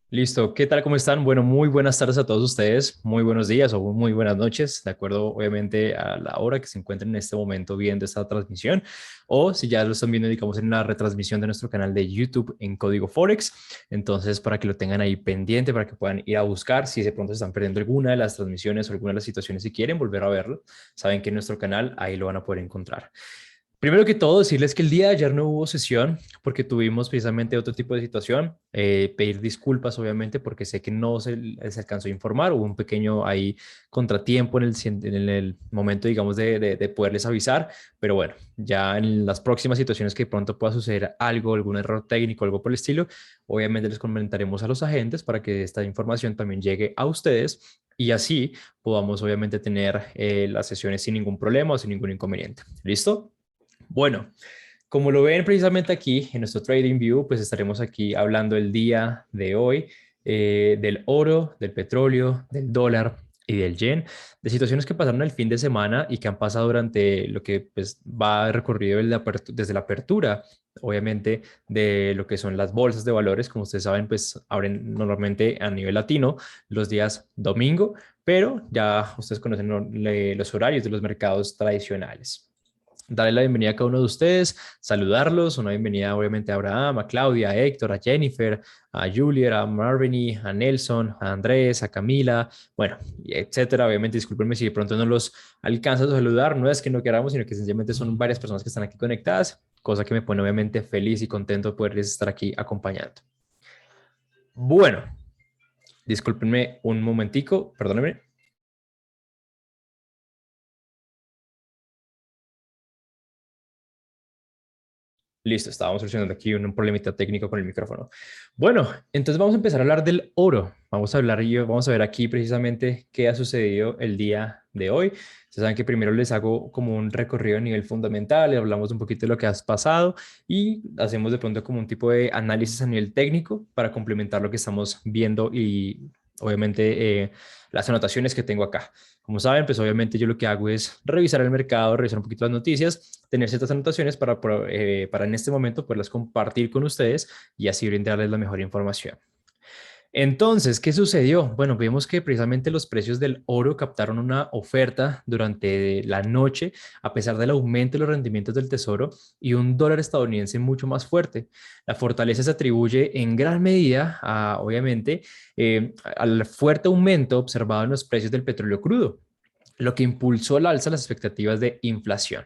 Listo, ¿qué tal? ¿Cómo están? Bueno, muy buenas tardes a todos ustedes, muy buenos días o muy buenas noches, de acuerdo obviamente a la hora que se encuentren en este momento viendo esta transmisión, o si ya lo están viendo, digamos, en la retransmisión de nuestro canal de YouTube en Código Forex. Entonces, para que lo tengan ahí pendiente, para que puedan ir a buscar si de pronto se están perdiendo alguna de las transmisiones o alguna de las situaciones, si quieren volver a verlo, saben que en nuestro canal ahí lo van a poder encontrar. Primero que todo, decirles que el día de ayer no hubo sesión porque tuvimos precisamente otro tipo de situación. Pedir disculpas, obviamente, porque sé que no se alcanzó a informar. Hubo un pequeño ahí contratiempo en el momento, digamos, de poderles avisar. Pero bueno, ya en las próximas situaciones que de pronto pueda suceder algo, algún error técnico, algo por el estilo, obviamente les comentaremos a los agentes para que esta información también llegue a ustedes y así podamos, obviamente, tener las sesiones sin ningún problema o sin ningún inconveniente. ¿Listo? Bueno, como lo ven precisamente aquí en nuestro Trading View, pues estaremos aquí hablando el día de hoy del oro, del petróleo, del dólar y del yen, de situaciones que pasaron el fin de semana y que han pasado durante lo que pues, va recorrido desde la apertura, obviamente, de lo que son las bolsas de valores. Como ustedes saben, pues abren normalmente a nivel latino los días domingo, pero ya ustedes conocen los horarios de los mercados tradicionales. Darle la bienvenida a cada uno de ustedes, saludarlos, una bienvenida obviamente a Abraham, a Claudia, a Héctor, a Jennifer, a Julia, a Marviny, a Nelson, a Andrés, a Camila, bueno, etcétera. Obviamente, discúlpenme si de pronto no los alcanzo a saludar, no es que no queramos, sino que sencillamente son varias personas que están aquí conectadas, cosa que me pone obviamente feliz y contento de poderles estar aquí acompañando. Bueno, discúlpenme un momentico, perdónenme. Listo, estábamos solucionando aquí un problemita técnico con el micrófono. Bueno, entonces vamos a empezar a hablar del oro. Vamos a hablar y vamos a ver aquí precisamente qué ha sucedido el día de hoy. Ustedes saben que primero les hago como un recorrido a nivel fundamental, y hablamos un poquito de lo que has pasado y hacemos de pronto como un tipo de análisis a nivel técnico para complementar lo que estamos viendo y obviamente las anotaciones que tengo acá. Como saben, pues obviamente yo lo que hago es revisar el mercado, revisar un poquito las noticias, tener ciertas anotaciones para en este momento poderlas compartir con ustedes y así brindarles la mejor información. Entonces, ¿qué sucedió? Bueno, vemos que precisamente los precios del oro captaron una oferta durante la noche, a pesar del aumento de los rendimientos del tesoro y un dólar estadounidense mucho más fuerte. La fortaleza se atribuye en gran medida, obviamente, al fuerte aumento observado en los precios del petróleo crudo, lo que impulsó al alza las expectativas de inflación.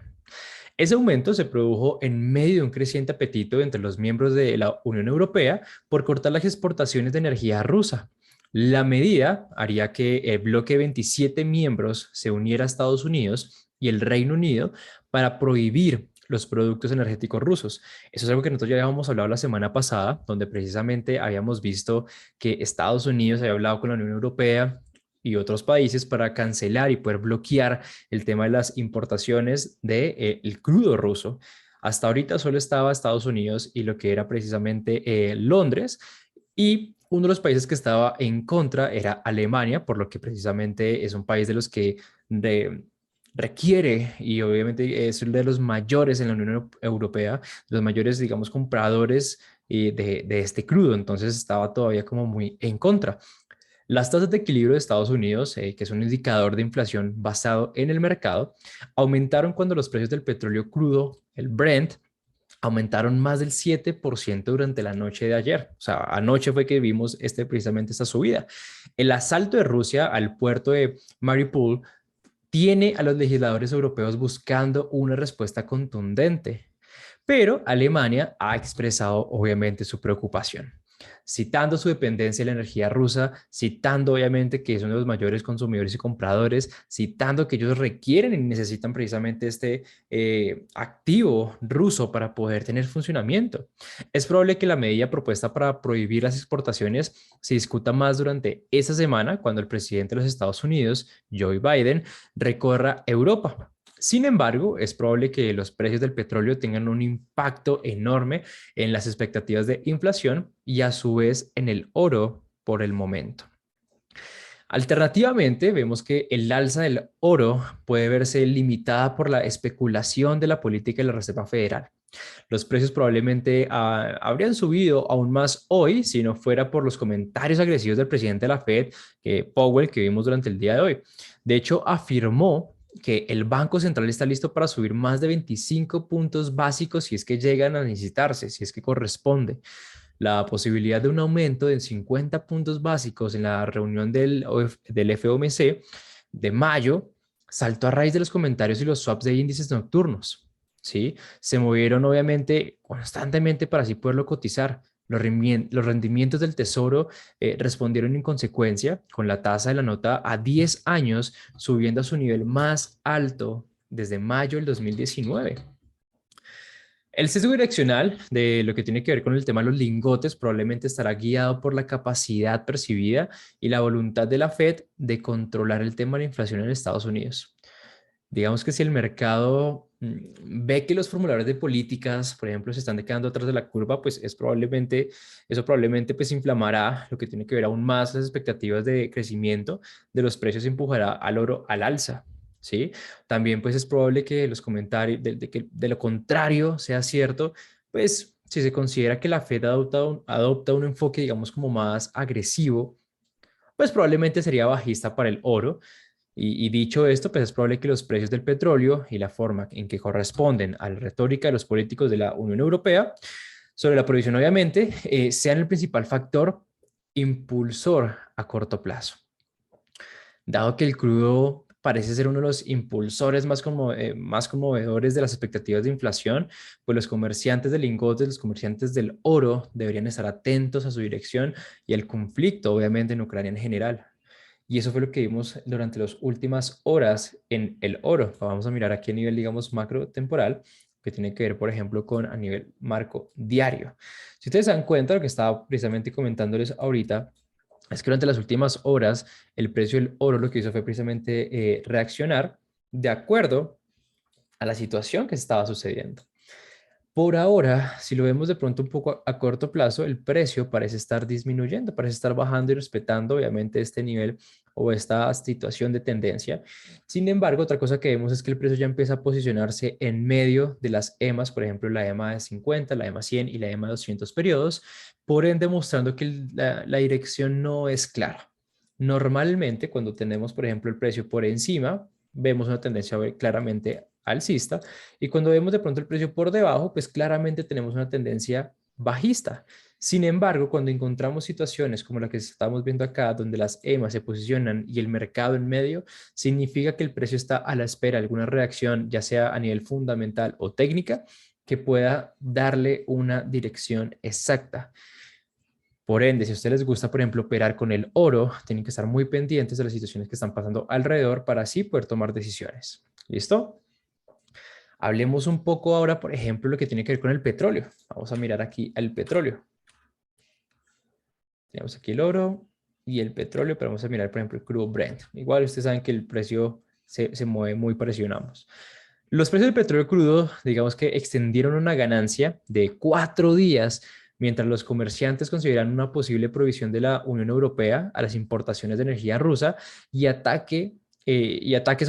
Ese aumento se produjo en medio de un creciente apetito entre los miembros de la Unión Europea por cortar las exportaciones de energía rusa. La medida haría que el bloque de 27 miembros se uniera a Estados Unidos y el Reino Unido para prohibir los productos energéticos rusos. Eso es algo que nosotros ya habíamos hablado la semana pasada, donde precisamente habíamos visto que Estados Unidos había hablado con la Unión Europea y otros países para cancelar y poder bloquear el tema de las importaciones de, el crudo ruso. Hasta ahorita solo estaba Estados Unidos y lo que era precisamente Londres, y uno de los países que estaba en contra era Alemania, por lo que precisamente es un país de los que de, requiere y obviamente es uno de los mayores en la Unión Europea, de los mayores, digamos, compradores de este crudo. Entonces estaba todavía como muy en contra. Las tasas de equilibrio de Estados Unidos, que es un indicador de inflación basado en el mercado, aumentaron cuando los precios del petróleo crudo, el Brent, aumentaron más del 7% durante la noche de ayer. O sea, anoche fue que vimos precisamente esta subida. El asalto de Rusia al puerto de Mariupol tiene a los legisladores europeos buscando una respuesta contundente, pero Alemania ha expresado obviamente su preocupación, citando su dependencia de la energía rusa, citando obviamente que son los mayores consumidores y compradores, citando que ellos requieren y necesitan precisamente este activo ruso para poder tener funcionamiento. Es probable que la medida propuesta para prohibir las exportaciones se discuta más durante esa semana cuando el presidente de los Estados Unidos, Joe Biden, recorra Europa. Sin embargo, es probable que los precios del petróleo tengan un impacto enorme en las expectativas de inflación y a su vez en el oro por el momento. Alternativamente, vemos que el alza del oro puede verse limitada por la especulación de la política de la Reserva Federal. Los precios probablemente habrían subido aún más hoy si no fuera por los comentarios agresivos del presidente de la Fed, Powell, que vimos durante el día de hoy. De hecho, afirmó que el Banco Central está listo para subir más de 25 puntos básicos si es que llegan a necesitarse, si es que corresponde. La posibilidad de un aumento de 50 puntos básicos en la reunión del FOMC de mayo saltó a raíz de los comentarios y los swaps de índices nocturnos. ¿Sí? Se movieron obviamente constantemente para así poderlo cotizar. Los rendimientos del tesoro respondieron en consecuencia, con la tasa de la nota a 10 años subiendo a su nivel más alto desde mayo del 2019. El sesgo direccional de lo que tiene que ver con el tema de los lingotes probablemente estará guiado por la capacidad percibida y la voluntad de la Fed de controlar el tema de la inflación en Estados Unidos. Digamos que si el mercado ve que los formuladores de políticas, por ejemplo, se están quedando atrás de la curva, pues eso probablemente pues inflamará lo que tiene que ver aún más las expectativas de crecimiento de los precios y empujará al oro al alza. ¿Sí? También pues es probable que los comentarios, que de lo contrario sea cierto, pues si se considera que la Fed adopta un enfoque, digamos, como más agresivo, pues probablemente sería bajista para el oro. Y dicho esto, pues es probable que los precios del petróleo y la forma en que corresponden a la retórica de los políticos de la Unión Europea sobre la provisión, obviamente, sean el principal factor impulsor a corto plazo. Dado que el crudo parece ser uno de los impulsores más conmovedores de las expectativas de inflación, pues los comerciantes de lingotes, los comerciantes del oro deberían estar atentos a su dirección y al conflicto, obviamente, en Ucrania en general. Y eso fue lo que vimos durante las últimas horas en el oro. Vamos a mirar aquí a nivel, digamos, macro temporal, que tiene que ver, por ejemplo, con a nivel marco diario. Si ustedes se dan cuenta, lo que estaba precisamente comentándoles ahorita, es que durante las últimas horas el precio del oro lo que hizo fue precisamente reaccionar de acuerdo a la situación que estaba sucediendo. Por ahora, si lo vemos de pronto un poco a corto plazo, el precio parece estar disminuyendo, parece estar bajando y respetando obviamente este nivel o esta situación de tendencia. Sin embargo, otra cosa que vemos es que el precio ya empieza a posicionarse en medio de las EMAs, por ejemplo, la EMA de 50, la EMA 100 y la EMA 200 periodos, por ende mostrando que la dirección no es clara. Normalmente, cuando tenemos, por ejemplo, el precio por encima, vemos una tendencia claramente alcista, y cuando vemos de pronto el precio por debajo, pues claramente tenemos una tendencia bajista. Sin embargo, cuando encontramos situaciones como la que estamos viendo acá, donde las EMAs se posicionan y el mercado en medio, significa que el precio está a la espera de alguna reacción, ya sea a nivel fundamental o técnica, que pueda darle una dirección exacta. Por ende, si a ustedes les gusta, por ejemplo, operar con el oro, tienen que estar muy pendientes de las situaciones que están pasando alrededor para así poder tomar decisiones. ¿Listo? Hablemos un poco ahora, por ejemplo, lo que tiene que ver con el petróleo. Vamos a mirar aquí el petróleo. Tenemos aquí el oro y el petróleo, pero vamos a mirar, por ejemplo, el crudo Brent. Igual ustedes saben que el precio se mueve muy parecido en ambos. Los precios del petróleo crudo, digamos que extendieron una ganancia de 4 días, mientras los comerciantes consideran una posible provisión de la Unión Europea a las importaciones de energía rusa y ataques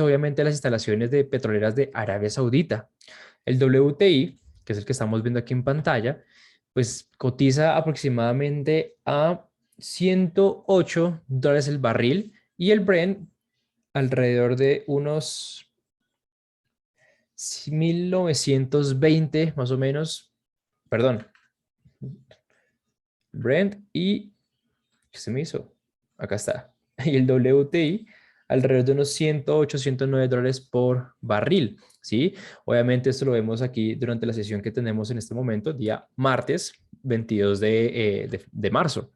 obviamente a las instalaciones de petroleras de Arabia Saudita. El WTI, que es el que estamos viendo aquí en pantalla, pues cotiza aproximadamente a $108 el barril y el Brent alrededor de unos 1920 más o menos, perdón, Brent y, ¿qué se me hizo? Acá está. Y el WTI alrededor de unos 108, $109 por barril, ¿sí? Obviamente esto lo vemos aquí durante la sesión que tenemos en este momento, día martes 22 de marzo.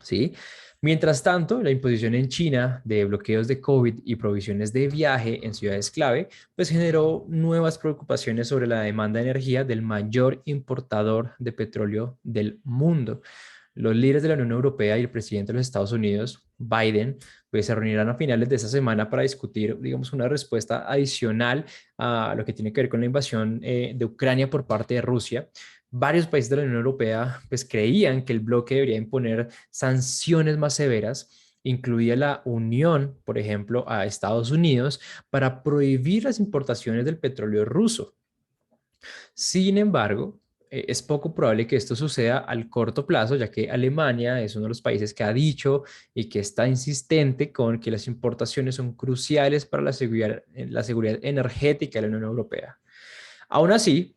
¿Sí? Mientras tanto, la imposición en China de bloqueos de COVID y provisiones de viaje en ciudades clave, pues generó nuevas preocupaciones sobre la demanda de energía del mayor importador de petróleo del mundo. Los líderes de la Unión Europea y el presidente de los Estados Unidos, Biden, pues se reunirán a finales de esta semana para discutir, digamos, una respuesta adicional a lo que tiene que ver con la invasión de Ucrania por parte de Rusia. Varios países de la Unión Europea pues creían que el bloque debería imponer sanciones más severas, incluida la unión, por ejemplo, a Estados Unidos para prohibir las importaciones del petróleo ruso. Sin embargo, es poco probable que esto suceda al corto plazo, ya que Alemania es uno de los países que ha dicho y que está insistente con que las importaciones son cruciales para la seguridad energética de la Unión Europea. Aún así,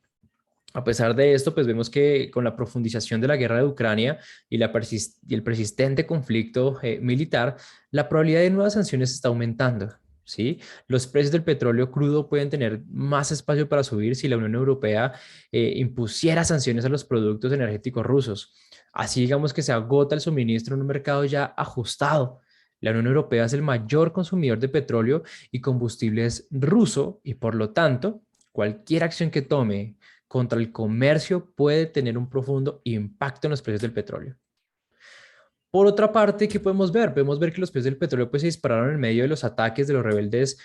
a pesar de esto, pues vemos que con la profundización de la guerra de Ucrania y el persistente conflicto militar, la probabilidad de nuevas sanciones está aumentando. ¿Sí? Los precios del petróleo crudo pueden tener más espacio para subir si la Unión Europea impusiera sanciones a los productos energéticos rusos. Así digamos que se agota el suministro en un mercado ya ajustado. La Unión Europea es el mayor consumidor de petróleo y combustibles ruso y por lo tanto, cualquier acción que tome contra el comercio puede tener un profundo impacto en los precios del petróleo. Por otra parte, ¿qué podemos ver? Podemos ver que los precios del petróleo pues, se dispararon en medio de los ataques de los rebeldes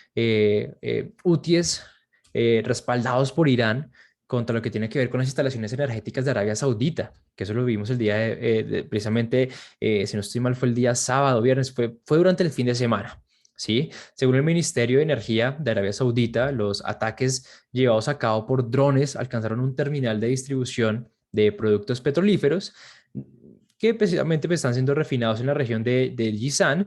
hutíes respaldados por Irán contra lo que tiene que ver con las instalaciones energéticas de Arabia Saudita, que eso lo vimos el día precisamente, si no estoy mal, fue el día sábado, viernes, fue durante el fin de semana. ¿Sí? Según el Ministerio de Energía de Arabia Saudita, los ataques llevados a cabo por drones alcanzaron un terminal de distribución de productos petrolíferos que precisamente pues, están siendo refinados en la región de Jizan,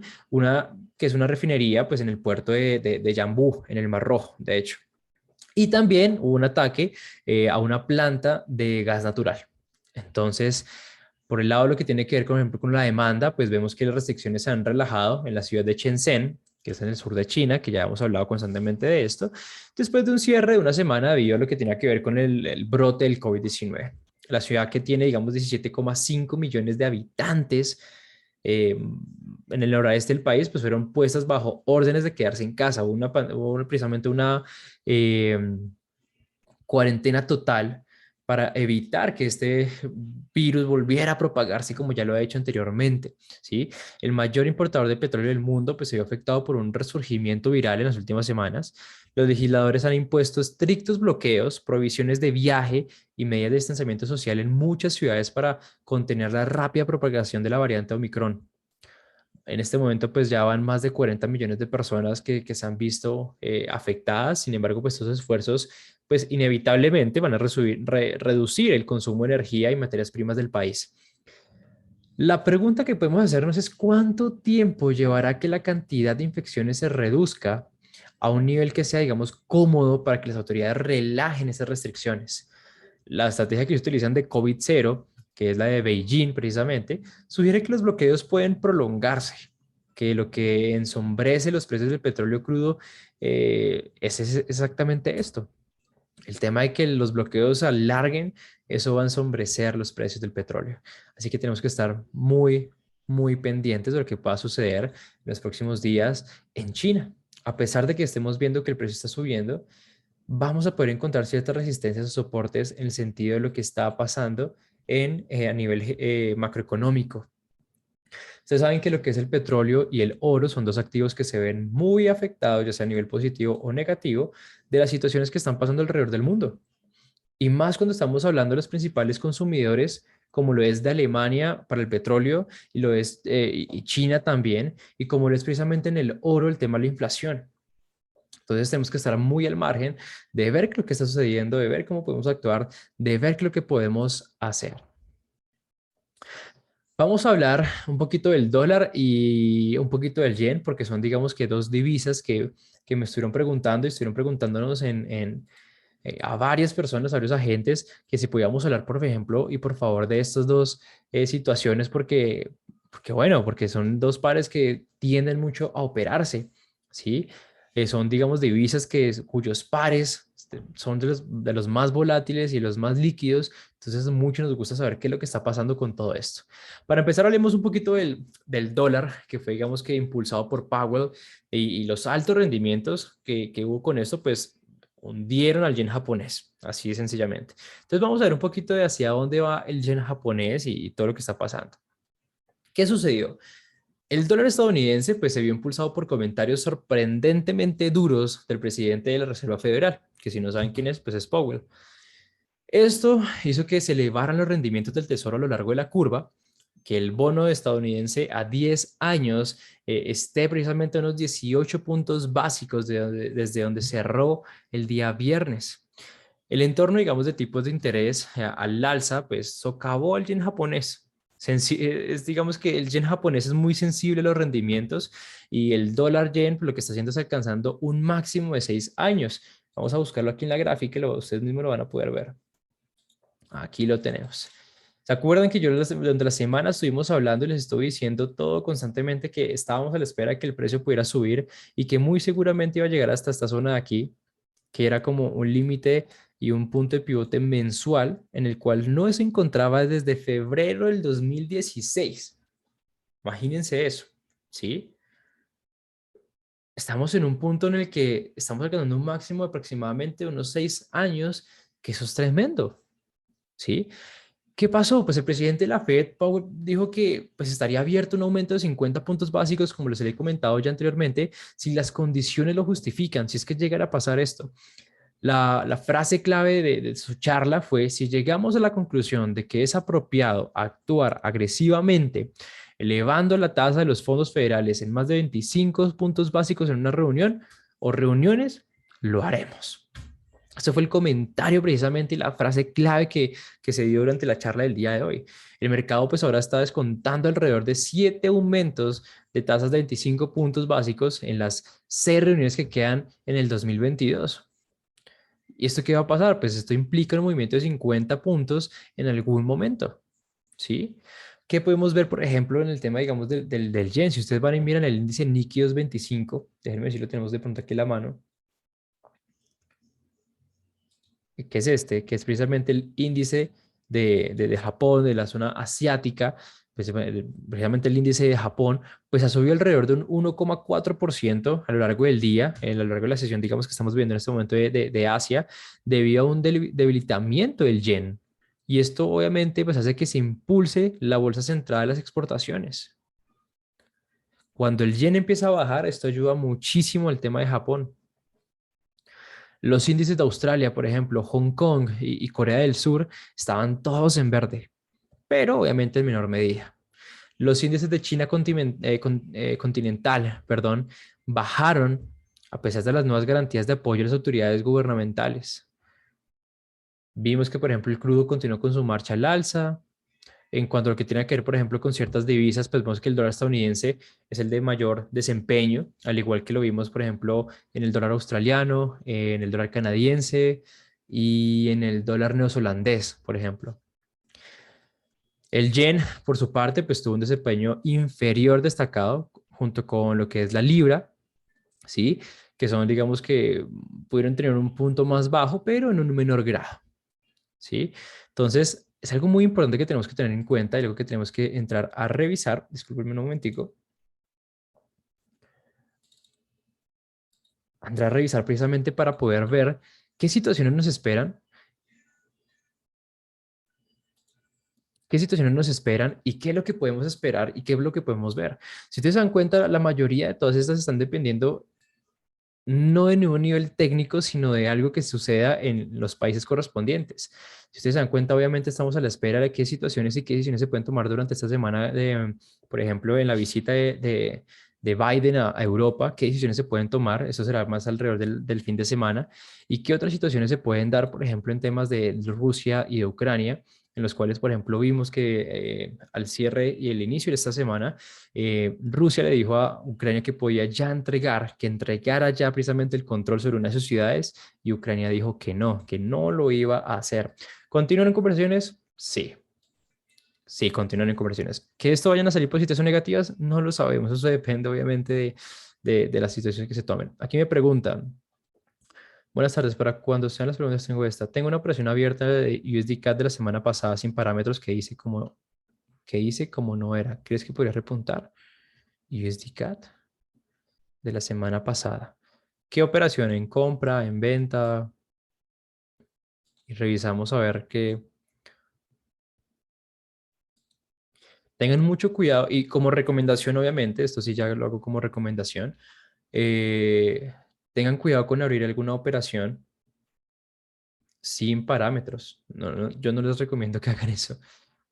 que es una refinería pues, en el puerto de Yanbu, en el Mar Rojo, de hecho. Y también hubo un ataque a una planta de gas natural. Entonces, por el lado de lo que tiene que ver, por ejemplo, con la demanda, pues vemos que las restricciones se han relajado en la ciudad de Shenzhen, que es en el sur de China, que ya hemos hablado constantemente de esto, después de un cierre de una semana debido a lo que tenía que ver con el brote del COVID-19. La ciudad que tiene, digamos, 17,5 millones de habitantes en el noroeste del país, pues fueron puestas bajo órdenes de quedarse en casa. Hubo precisamente una eh, cuarentena total para evitar que este virus volviera a propagarse como ya lo ha hecho anteriormente, ¿sí? El mayor importador de petróleo del mundo pues se vio afectado por un resurgimiento viral en las últimas semanas. Los legisladores han impuesto estrictos bloqueos, prohibiciones de viaje y medidas de distanciamiento social en muchas ciudades para contener la rápida propagación de la variante Omicron. En este momento, pues ya van más de 40 millones de personas que se han visto afectadas. Sin embargo, pues estos esfuerzos, pues inevitablemente van a reducir el consumo de energía y materias primas del país. La pregunta que podemos hacernos es cuánto tiempo llevará que la cantidad de infecciones se reduzca a un nivel que sea, digamos, cómodo para que las autoridades relajen esas restricciones. La estrategia que ellos utilizan de COVID-0, que es la de Beijing precisamente, sugiere que los bloqueos pueden prolongarse, que lo que ensombrece los precios del petróleo crudo es exactamente esto. El tema de que los bloqueos alarguen, eso va a ensombrecer los precios del petróleo. Así que tenemos que estar muy pendientes de lo que pueda suceder en los próximos días en China. A pesar de que estemos viendo que el precio está subiendo, vamos a poder encontrar ciertas resistencias o soportes en el sentido de lo que está pasando a nivel macroeconómico. Ustedes saben que lo que es el petróleo y el oro son dos activos que se ven muy afectados, ya sea a nivel positivo o negativo, de las situaciones que están pasando alrededor del mundo. Y más cuando estamos hablando de los principales consumidores, como lo es de Alemania para el petróleo y lo es y China también, y como lo es precisamente en el oro el tema de la inflación. Entonces tenemos que estar muy al margen de ver qué es lo que está sucediendo, de ver cómo podemos actuar, de ver qué es lo que podemos hacer. Vamos a hablar un poquito del dólar y un poquito del yen, porque son, digamos que dos divisas que me estuvieron preguntando y estuvieron preguntándonos a varias personas, a varios agentes, que si podíamos hablar, por ejemplo, y por favor, de estas dos situaciones, bueno, porque son dos pares que tienden mucho a operarse, ¿sí? Son, digamos, divisas cuyos pares son de los más volátiles y los más líquidos, entonces mucho nos gusta saber qué es lo que está pasando con todo esto. Para empezar, hablemos un poquito del dólar, que fue, digamos, que impulsado por Powell y los altos rendimientos que hubo con esto, pues hundieron al yen japonés, así sencillamente. Entonces vamos a ver un poquito de hacia dónde va el yen japonés y todo lo que está pasando. ¿Qué sucedió? El dólar estadounidense pues se vio impulsado por comentarios sorprendentemente duros del presidente de la Reserva Federal, que si no saben quién es, pues es Powell. Esto hizo que se elevaran los rendimientos del tesoro a lo largo de la curva, que el bono estadounidense a 10 años esté precisamente a unos 18 puntos básicos desde donde cerró el día viernes. El entorno, digamos, de tipos de interés al alza, pues socavó al yen japonés. Digamos que el yen japonés es muy sensible a los rendimientos y el dólar yen lo que está haciendo es alcanzando un máximo de 6 años. Vamos a buscarlo aquí en la gráfica y ustedes mismos lo van a poder ver. Aquí lo tenemos. ¿Se acuerdan que yo durante la semana estuvimos hablando y les estoy diciendo todo constantemente que estábamos a la espera de que el precio pudiera subir y que muy seguramente iba a llegar hasta esta zona de aquí, que era como un límite y un punto de pivote mensual en el cual no se encontraba desde febrero del 2016? Imagínense eso, ¿sí? Estamos en un punto en el que estamos alcanzando un máximo de aproximadamente unos 6 años, que eso es tremendo, ¿sí? ¿Qué pasó? Pues el presidente de la Fed, Powell, dijo que pues estaría abierto un aumento de 50 puntos básicos, como les he comentado ya anteriormente, si las condiciones lo justifican, si es que llegara a pasar esto. La frase clave de su charla fue: si llegamos a la conclusión de que es apropiado actuar agresivamente, elevando la tasa de los fondos federales en más de 25 puntos básicos en una reunión o reuniones, lo haremos. Este fue el comentario precisamente y la frase clave que se dio durante la charla del día de hoy. El mercado pues ahora está descontando alrededor de 7 aumentos de tasas de 25 puntos básicos en las 6 reuniones que quedan en el 2022. ¿Y esto qué va a pasar? Pues esto implica un movimiento de 50 puntos en algún momento, ¿sí? ¿Qué podemos ver, por ejemplo, en el tema, digamos, del yen? Si ustedes van y miran el índice Nikkei 225, déjenme ver si lo tenemos de pronto aquí en la mano, que es este, que es precisamente el índice de Japón, de la zona asiática, pues, precisamente el índice de Japón, pues ha subido alrededor de un 1,4% a lo largo del día, a lo largo de la sesión, digamos, que estamos viendo en este momento de Asia, debido a un debilitamiento del yen. Y esto obviamente pues hace que se impulse la bolsa central de las exportaciones. Cuando el yen empieza a bajar, esto ayuda muchísimo al tema de Japón. Los índices de Australia, por ejemplo, Hong Kong y Corea del Sur, estaban todos en verde, pero obviamente en menor medida. Los índices de China continental, perdón, bajaron a pesar de las nuevas garantías de apoyo de las autoridades gubernamentales. Vimos que, por ejemplo, el crudo continuó con su marcha al alza. En cuanto a lo que tiene que ver, por ejemplo, con ciertas divisas, pues vemos que el dólar estadounidense es el de mayor desempeño, al igual que lo vimos, por ejemplo, en el dólar australiano, en el dólar canadiense y en el dólar neozelandés, por ejemplo. El yen, por su parte, pues tuvo un desempeño inferior destacado junto con lo que es la libra, ¿sí? Que son, digamos que pudieron tener un punto más bajo, pero en un menor grado. ¿Sí? Entonces, es algo muy importante que tenemos que tener en cuenta y algo que tenemos que entrar a revisar. Disculpenme un momentico. Entrar a revisar precisamente para poder ver qué situaciones nos esperan, qué situaciones nos esperan y qué es lo que podemos esperar y qué es lo que podemos ver. Si ustedes se dan cuenta, la mayoría de todas estas están dependiendo no de ningún nivel técnico, sino de algo que suceda en los países correspondientes. Si ustedes se dan cuenta, obviamente estamos a la espera de qué situaciones y qué decisiones se pueden tomar durante esta semana, por ejemplo, en la visita de Biden a Europa, qué decisiones se pueden tomar, eso será más alrededor del fin de semana, y qué otras situaciones se pueden dar, por ejemplo, en temas de Rusia y de Ucrania, en los cuales, por ejemplo, vimos que al cierre y el inicio de esta semana, Rusia le dijo a Ucrania que podía ya entregar, que entregara ya precisamente el control sobre una de sus ciudades, y Ucrania dijo que no lo iba a hacer. ¿Continúan en conversaciones? Sí, sí, continúan en conversaciones. ¿Que esto vayan a salir positivas o negativas? No lo sabemos, eso depende obviamente de las situaciones que se tomen. Aquí me preguntan, buenas tardes, para cuando sean las preguntas tengo esta. Tengo una operación abierta de USD CAD de la semana pasada sin parámetros que hice como no era. ¿Crees que podría repuntar? USD CAD de la semana pasada. ¿Qué operación? ¿En compra? ¿En venta? Y revisamos a ver que tengan mucho cuidado y como recomendación, obviamente, esto sí ya lo hago como recomendación, eh, tengan cuidado con abrir alguna operación sin parámetros. Yo no les recomiendo que hagan eso.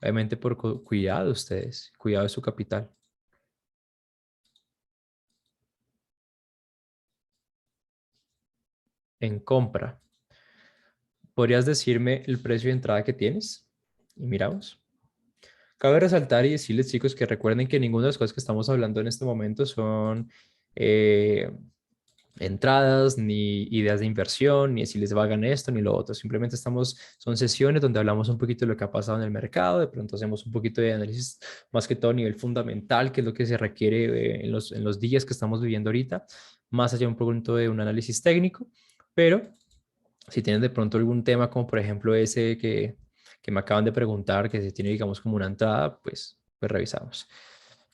Obviamente por cuidado ustedes, cuidado de su capital. En compra. ¿podrías decirme el precio de entrada que tienes? Y miramos. Cabe resaltar y decirles, chicos, que recuerden que ninguna de las cosas que estamos hablando en este momento son eh, entradas, ni ideas de inversión, ni si les vagan esto, ni lo otro. Simplemente son sesiones donde hablamos un poquito de lo que ha pasado en el mercado, de pronto hacemos un poquito de análisis, más que todo a nivel fundamental, que es lo que se requiere en los días que estamos viviendo ahorita, más allá un poquito de un análisis técnico, pero si tienen de pronto algún tema, como por ejemplo ese que me acaban de preguntar, que si tiene, digamos, como una entrada, pues revisamos.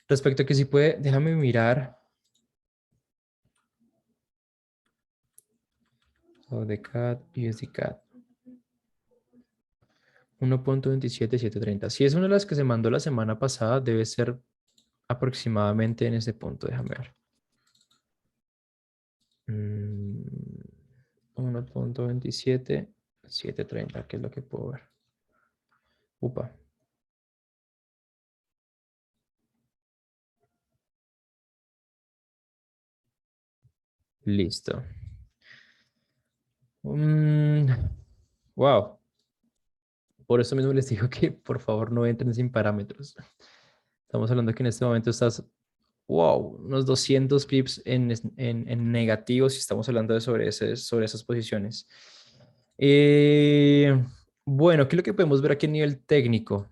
Respecto a que si puede, déjame mirar. ODCAD, USDCAD. 1.27730. Si es una de las que se mandó la semana pasada, debe ser aproximadamente en ese punto. Déjame ver. 1.27730, ¿qué es lo que puedo ver? Upa. Listo. Wow. Por eso mismo les digo que por favor no entren sin parámetros. Estamos hablando que en este momento estás, wow, unos 200 pips en negativo si estamos hablando de sobre esas posiciones. Eh, bueno, ¿qué es lo que podemos ver aquí a nivel técnico?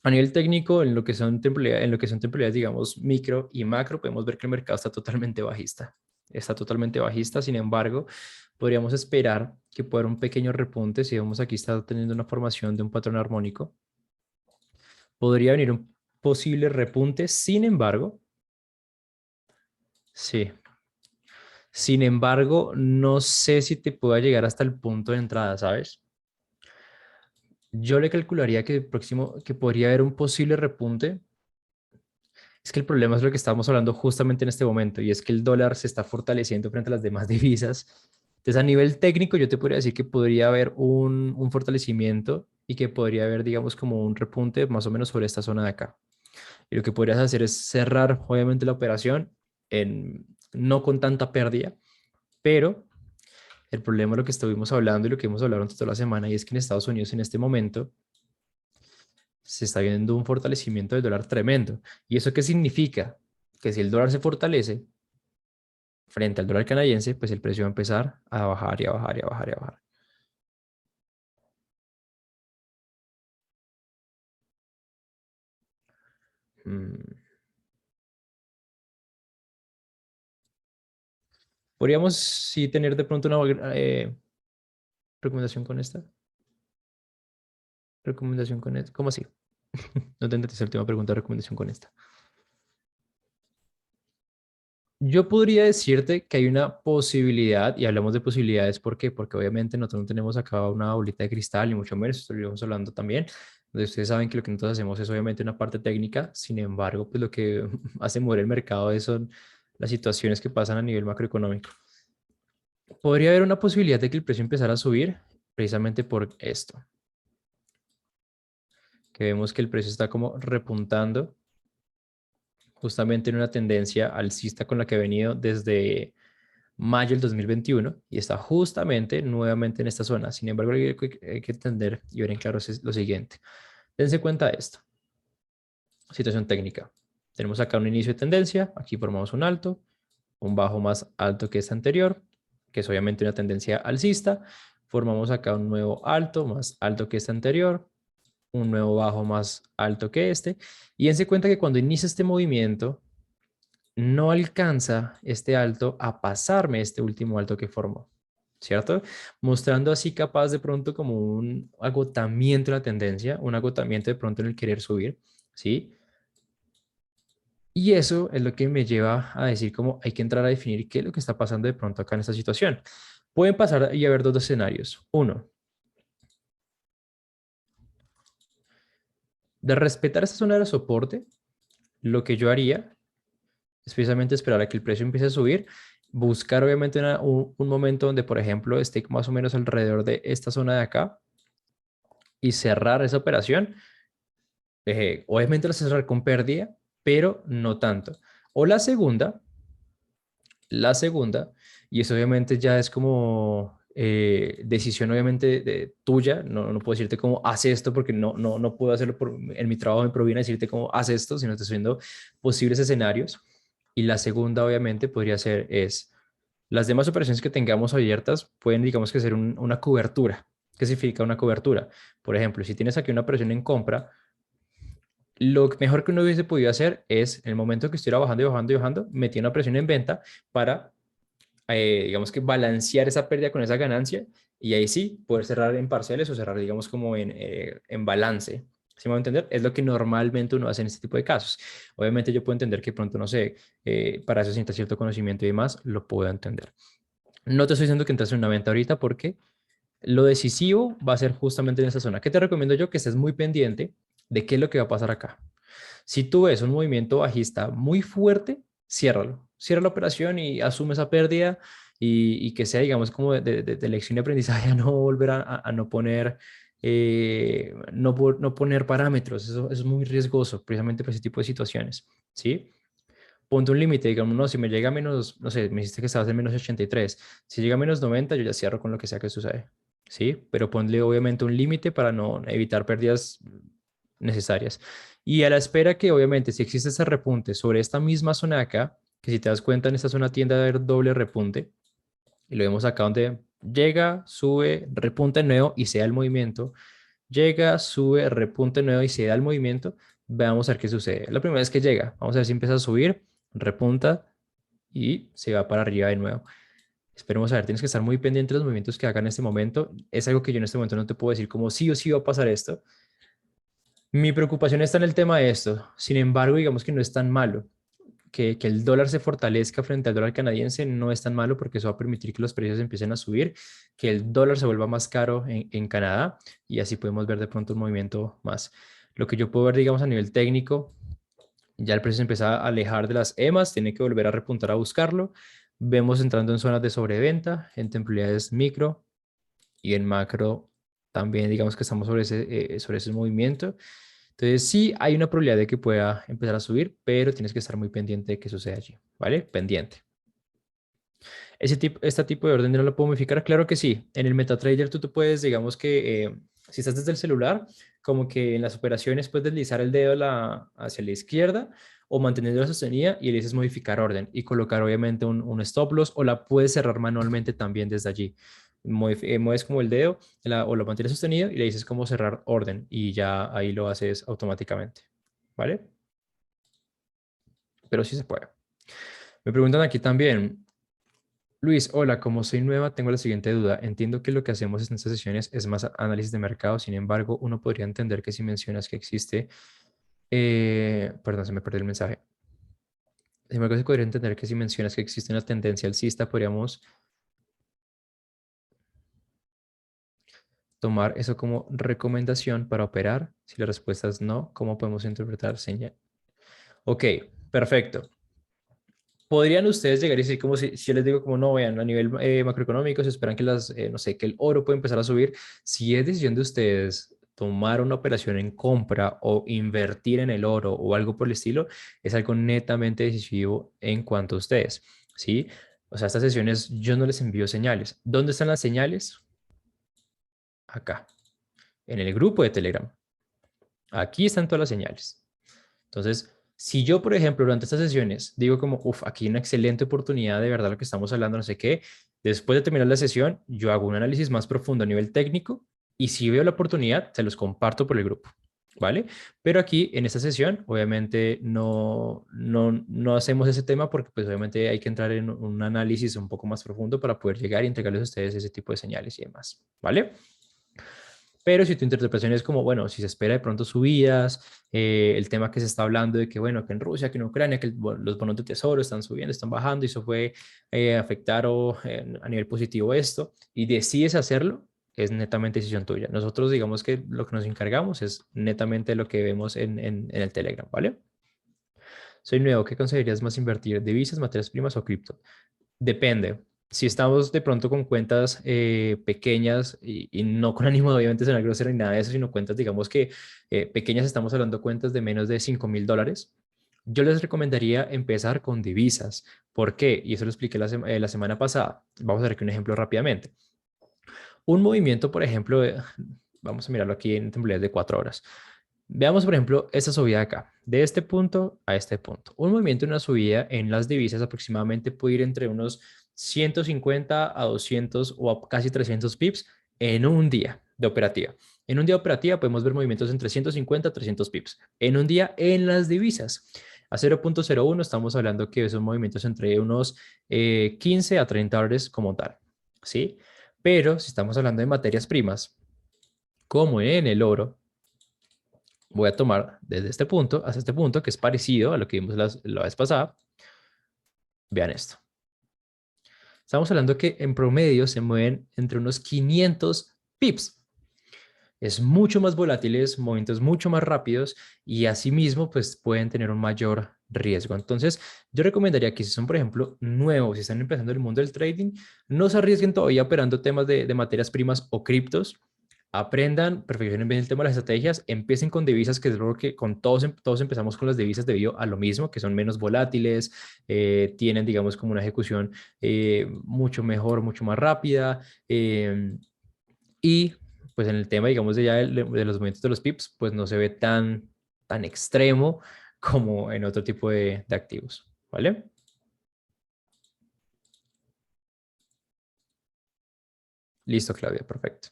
A nivel técnico, en lo que son temporalidades, digamos, micro y macro, podemos ver que el mercado está totalmente bajista. Está totalmente bajista, sin embargo, podríamos esperar que pueda haber un pequeño repunte. Si vemos aquí está teniendo una formación de un patrón armónico, podría venir un posible repunte, sin embargo, sí. Sin embargo, no sé si te pueda llegar hasta el punto de entrada, ¿sabes? Yo le calcularía que el próximo, que podría haber un posible repunte. Es que el problema es lo que estábamos hablando justamente en este momento, y es que el dólar se está fortaleciendo frente a las demás divisas. Entonces, a nivel técnico, yo te podría decir que podría haber un fortalecimiento y que podría haber, digamos, como un repunte más o menos sobre esta zona de acá. Y lo que podrías hacer es cerrar, obviamente, la operación no con tanta pérdida, pero el problema es lo que estuvimos hablando y lo que hemos hablado durante toda la semana, y es que en Estados Unidos en este momento se está viendo un fortalecimiento del dólar tremendo. ¿Y eso qué significa? Que si el dólar se fortalece frente al dólar canadiense, pues el precio va a empezar a bajar y a bajar y a bajar y a bajar. Mm, Podríamos sí tener de pronto una recomendación con esta. Recomendación con esta. ¿Cómo así? No te entendí la última pregunta, recomendación con esta. Yo podría decirte que hay una posibilidad, y hablamos de posibilidades, ¿por qué? Porque obviamente nosotros no tenemos acá una bolita de cristal, ni mucho menos, esto lo íbamos hablando también. Entonces, ustedes saben que lo que nosotros hacemos es obviamente una parte técnica, sin embargo, pues lo que hace mover el mercado son las situaciones que pasan a nivel macroeconómico. Podría haber una posibilidad de que el precio empezara a subir precisamente por esto, que vemos que el precio está como repuntando justamente en una tendencia alcista con la que ha venido desde mayo del 2021 y está justamente nuevamente en esta zona. Sin embargo, hay que entender y ver en claro es lo siguiente. Dense cuenta de esto. Situación técnica. Tenemos acá un inicio de tendencia, aquí formamos un alto, un bajo más alto que este anterior, que es obviamente una tendencia alcista. Formamos acá un nuevo alto más alto que este anterior, un nuevo bajo más alto que este. Y dense cuenta que cuando inicia este movimiento, no alcanza este alto a pasarme este último alto que formó, ¿cierto? Mostrando así capaz de pronto como un agotamiento en la tendencia, un agotamiento de pronto en el querer subir, ¿sí? Y eso es lo que me lleva a decir como hay que entrar a definir qué es lo que está pasando de pronto acá en esta situación. Pueden pasar y haber dos escenarios. Uno, de respetar esta zona de soporte, lo que yo haría es precisamente esperar a que el precio empiece a subir, buscar obviamente un momento donde, por ejemplo, esté más o menos alrededor de esta zona de acá y cerrar esa operación. Obviamente la cerrar con pérdida, pero no tanto. O la segunda, y eso obviamente ya es como decisión obviamente tuya, no puedo decirte cómo haz esto porque no puedo hacerlo en mi trabajo, me proviene decirte cómo haz esto, sino te estoy viendo posibles escenarios. Y la segunda obviamente podría ser es, las demás operaciones que tengamos abiertas pueden digamos que ser una cobertura. ¿Qué significa una cobertura? Por ejemplo, si tienes aquí una operación en compra, lo mejor que uno hubiese podido hacer es, en el momento que estuviera bajando y bajando y bajando, meter una presión en venta para, digamos que balancear esa pérdida con esa ganancia y ahí sí poder cerrar en parciales o cerrar, digamos, como en balance. ¿Sí me va a entender? Es lo que normalmente uno hace en este tipo de casos. Obviamente yo puedo entender que pronto, no sé, para eso sienta cierto conocimiento y demás, lo puedo entender. No te estoy diciendo que entres en una venta ahorita porque lo decisivo va a ser justamente en esa zona. ¿Qué te recomiendo yo? Que estés muy pendiente de qué es lo que va a pasar acá. Si tú ves un movimiento bajista muy fuerte, ciérralo. Cierra la operación y asume esa pérdida y que sea, digamos, como de lección y aprendizaje a no volver a no poner, no poner parámetros. Eso es muy riesgoso, precisamente por ese tipo de situaciones. ¿Sí? Ponte un límite, digamos, no, si me llega a menos, no sé, me dijiste que estabas en menos 83, si llega a menos 90, yo ya cierro con lo que sea que sucede, ¿sí? Pero ponle obviamente un límite para no evitar pérdidas necesarias. Y a la espera que obviamente si existe ese repunte sobre esta misma zona de acá, que si te das cuenta en esta zona tiende a haber doble repunte, y lo vemos acá donde llega, sube, repunta de nuevo y se da el movimiento, llega, sube, repunte de nuevo y se da el movimiento, veamos a ver qué sucede. La primera vez que llega, vamos a ver si empieza a subir, repunta y se va para arriba de nuevo. Esperemos a ver, tienes que estar muy pendiente de los movimientos que hagan en este momento. Es algo que yo en este momento no te puedo decir como sí o sí va a pasar esto. Mi preocupación está en el tema de esto. Sin embargo, digamos que no es tan malo. Que el dólar se fortalezca frente al dólar canadiense no es tan malo porque eso va a permitir que los precios empiecen a subir, que el dólar se vuelva más caro en Canadá y así podemos ver de pronto un movimiento más. Lo que yo puedo ver, digamos, a nivel técnico, ya el precio se empieza a alejar de las EMAs, tiene que volver a repuntar a buscarlo. Vemos entrando en zonas de sobreventa, en temporalidades micro y en macro también, digamos que estamos sobre ese movimiento. Entonces, sí hay una probabilidad de que pueda empezar a subir, pero tienes que estar muy pendiente de qué sucede allí, ¿vale? Pendiente. Este tipo de orden no lo puedo modificar, claro que sí. En el MetaTrader tú puedes, digamos que si estás desde el celular, como que en las operaciones puedes deslizar el dedo hacia la izquierda o manteniendo la sostenida y le dices modificar orden y colocar obviamente un stop loss o la puedes cerrar manualmente también desde allí. Mueves como el dedo o lo mantienes sostenido y le dices como cerrar orden y ya ahí lo haces automáticamente, ¿vale? Pero sí se puede. Me preguntan aquí también, Luis, hola, como soy nueva, tengo la siguiente duda. Entiendo que lo que hacemos en estas sesiones es más análisis de mercado, sin embargo, uno podría entender que si mencionas que existe, perdón, se me perdió el mensaje. Sin embargo, se podría entender que si mencionas que existe una tendencia alcista, podríamos tomar eso como recomendación para operar. Si la respuesta es no, ¿cómo podemos interpretar señal? Ok, perfecto. ¿Podrían ustedes llegar y decir como si yo les digo como no, vean, a nivel macroeconómico se esperan que no sé, que el oro puede empezar a subir? Si es decisión de ustedes tomar una operación en compra o invertir en el oro o algo por el estilo, es algo netamente decisivo en cuanto a ustedes, ¿sí? O sea, estas sesiones yo no les envío señales. ¿Dónde están las señales? Acá, en el grupo de Telegram. Aquí están todas las señales. Entonces, si yo, por ejemplo, durante estas sesiones digo como, uff, aquí hay una excelente oportunidad de verdad lo que estamos hablando, no sé qué, después de terminar la sesión, yo hago un análisis más profundo a nivel técnico y si veo la oportunidad, se los comparto por el grupo, ¿vale? Pero aquí, en esta sesión, obviamente no hacemos ese tema porque pues obviamente hay que entrar en un análisis un poco más profundo para poder llegar y entregarles a ustedes ese tipo de señales y demás, ¿vale? Pero si tu interpretación es como, bueno, si se espera de pronto subidas, el tema que se está hablando de que, bueno, que en Rusia, que en Ucrania, que los bonos de tesoro están subiendo, están bajando, y eso puede afectar a nivel positivo esto, y decides hacerlo, es netamente decisión tuya. Nosotros, digamos que lo que nos encargamos es netamente lo que vemos en el Telegram, ¿vale? Soy nuevo, ¿qué conseguirías más invertir? ¿Divisas, materias primas o cripto? Depende. Si estamos de pronto con cuentas pequeñas y no con ánimo de obviamente ser grosero ni nada de eso, sino cuentas, digamos que pequeñas, estamos hablando de cuentas de menos de $5,000, yo les recomendaría empezar con divisas. ¿Por qué? Y eso lo expliqué la semana pasada. Vamos a ver aquí un ejemplo rápidamente. Un movimiento, por ejemplo, vamos a mirarlo aquí en temporalidades de 4 horas. Veamos, por ejemplo, esta subida de acá, de este punto a este punto. Un movimiento en una subida en las divisas aproximadamente puede ir entre unos 150 a 200 o a casi 300 pips en un día de operativa. En un día de operativa podemos ver movimientos entre 150 a 300 pips. En un día en las divisas. A 0.01 estamos hablando que son movimientos entre unos 15 a 30 dólares como tal. ¿Sí? Pero si estamos hablando de materias primas, como en el oro, voy a tomar desde este punto hasta este punto, que es parecido a lo que vimos la vez pasada. Vean esto. Estamos hablando que en promedio se mueven entre unos 500 pips. Es mucho más volátiles, movimientos mucho más rápidos y asimismo pues pueden tener un mayor riesgo. Entonces yo recomendaría que si son por ejemplo nuevos, si están empezando el mundo del trading, no se arriesguen todavía operando temas de materias primas o criptos. Aprendan, perfeccionen bien el tema de las estrategias, empiecen con divisas, que es lo que con todos empezamos con las divisas debido a lo mismo, que son menos volátiles, tienen, digamos, como una ejecución mucho mejor, mucho más rápida, y pues en el tema, digamos, de los movimientos de los pips, pues no se ve tan extremo como en otro tipo de activos, ¿vale? Listo, Claudia, perfecto.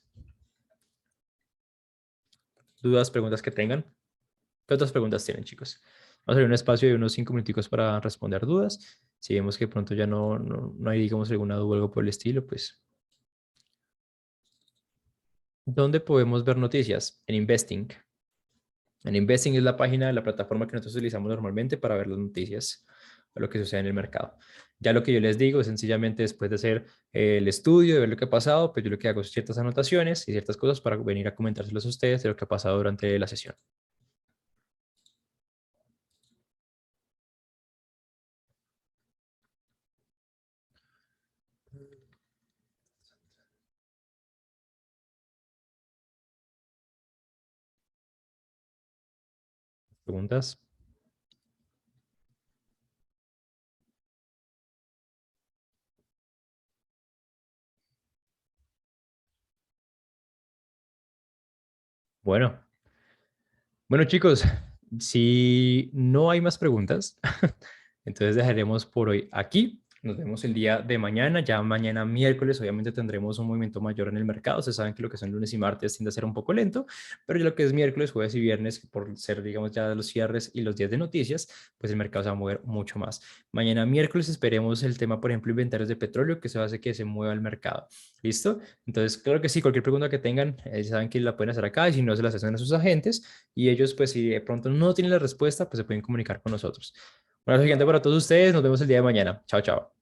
¿Dudas, preguntas que tengan? ¿Qué otras preguntas tienen, chicos? Vamos a abrir un espacio de unos 5 minuticos para responder dudas. Si vemos que pronto ya no hay, digamos, alguna duda o algo por el estilo, pues, ¿dónde podemos ver noticias? En Investing. En Investing es la página de la plataforma que nosotros utilizamos normalmente para ver las noticias o lo que sucede en el mercado. Ya lo que yo les digo es sencillamente después de hacer el estudio, de ver lo que ha pasado, pues yo lo que hago es ciertas anotaciones y ciertas cosas para venir a comentárselos a ustedes de lo que ha pasado durante la sesión. ¿Preguntas? Bueno, bueno, chicos, si no hay más preguntas, entonces dejaremos por hoy aquí. Nos vemos el día de mañana. Ya mañana miércoles, obviamente tendremos un movimiento mayor en el mercado. Ustedes saben que lo que son lunes y martes tiende a ser un poco lento, pero ya lo que es miércoles, jueves y viernes, por ser, digamos, ya los cierres y los días de noticias, pues el mercado se va a mover mucho más. Mañana miércoles esperemos el tema, por ejemplo, inventarios de petróleo, que se hace que se mueva el mercado. ¿Listo? Entonces, claro que sí, cualquier pregunta que tengan, saben que la pueden hacer acá y si no, se las hacen a sus agentes y ellos, pues, si de pronto no tienen la respuesta, pues se pueden comunicar con nosotros. Un abrazo gigante para todos ustedes. Nos vemos el día de mañana. Chao, chao.